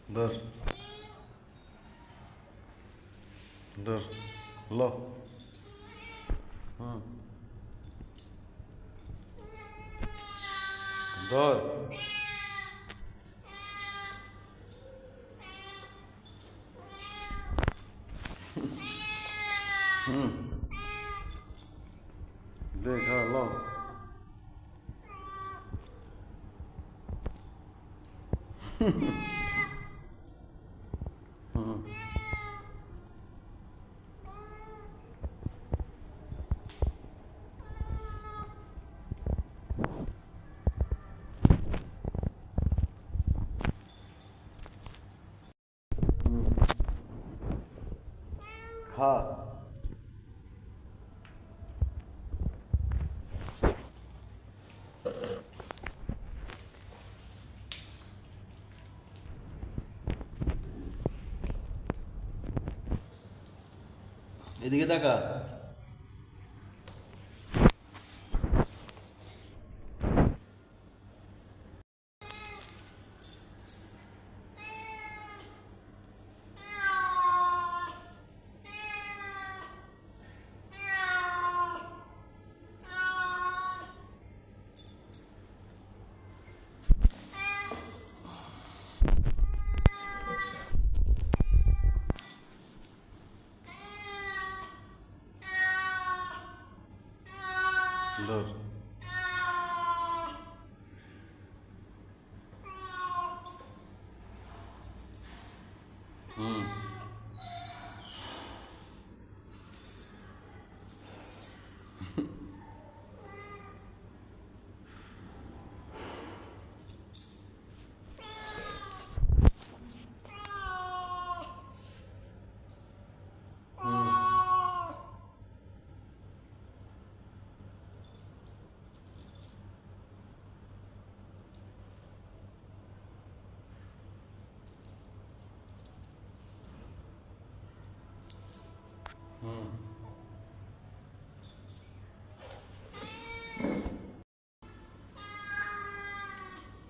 ধর ধর ল হুম ধর হুম দেখ হ্যাঁ ল হুম খা এদিকে তাকা ধর হুম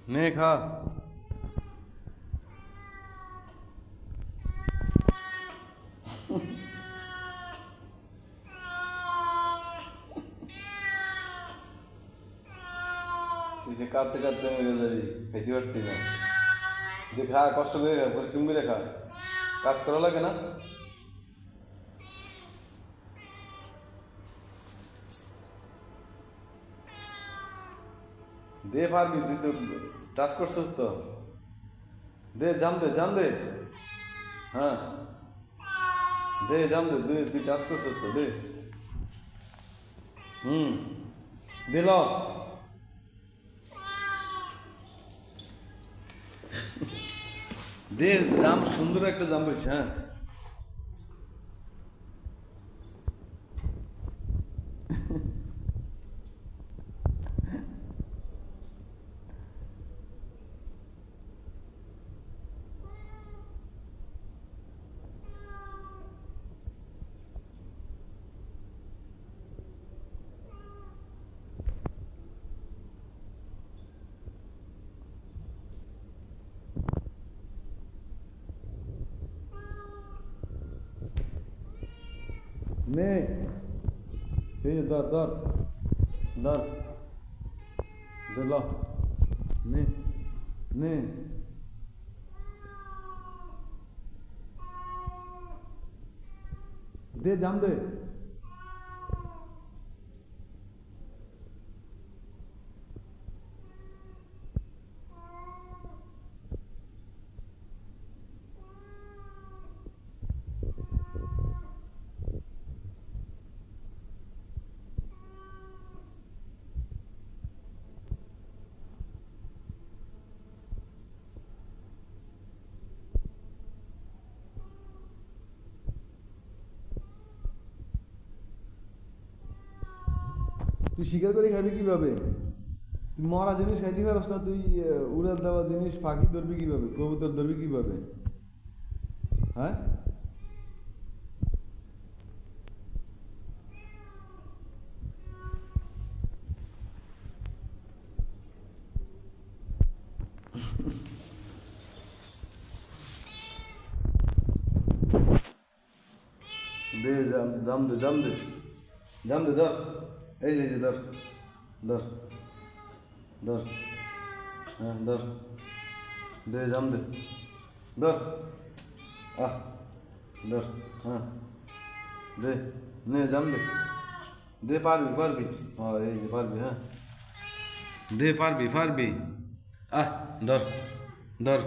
নে খা তুই যে কাঁদতে কাঁদতে মেরে যাবি খাইতে পারতি না যে খা কষ্ট করে খা পরিশ্রম করে খা কাজ করা লাগে না দে পারবি তুই তো টাচ করছিস তো দে জাম দে জাম দে হ্যাঁ দে জাম দে দে তুই টাচ করছিস তো দে হুম দে ল দে জাম সুন্দর একটা জাম পেয়েছে হ্যাঁ নে এই যে ধর ধর ধর দে ল নে নে দে জাম দে তুই স্বীকার করে খাবি কিভাবে তুই মরা জিনিস খাইতে পারস না তুই উড়াল দেওয়া জিনিস ফাঁকি ধরবি কিভাবে কবুতর ধরবি কিভাবে হ্যাঁ দে জাম দে জাম দে জাম দে ধর এই যে ধর ধর ধর হ্যাঁ ধর দে জাম দে ধর আহ ধর হ্যাঁ দে নে জাম দে দে পারবি পারবি হ্যাঁ এই যে পারবি হ্যাঁ দে পারবি পারবি আহ ধর ধর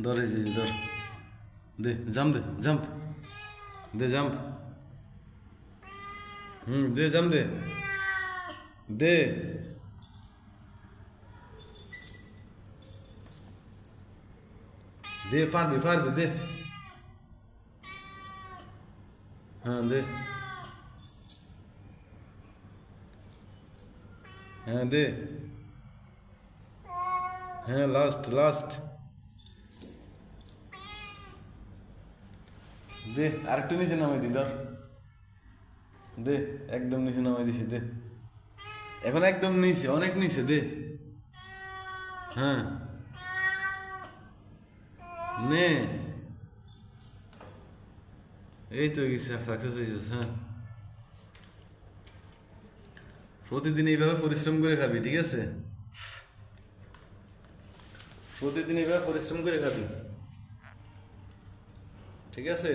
ধর এই যে ধর দে জাম্প দে জাম্প দে জাম্প দে জাম্প দে দে দে পারবি পারবি দে হ্যাঁ দে হ্যাঁ দে হ্যাঁ লাস্ট লাস্ট দে আরেকটু নিচে নামাই দি ধর দে একদম নিচে নামাই দিছি দে এখন একদম নিচে অনেক নিচে দে হ্যাঁ নে এই তো সাকসেস হয়েছিস হ্যাঁ প্রতিদিন এইভাবে পরিশ্রম করে খাবি ঠিক আছে প্রতিদিন এইভাবে পরিশ্রম করে খাবি ঠিক আছে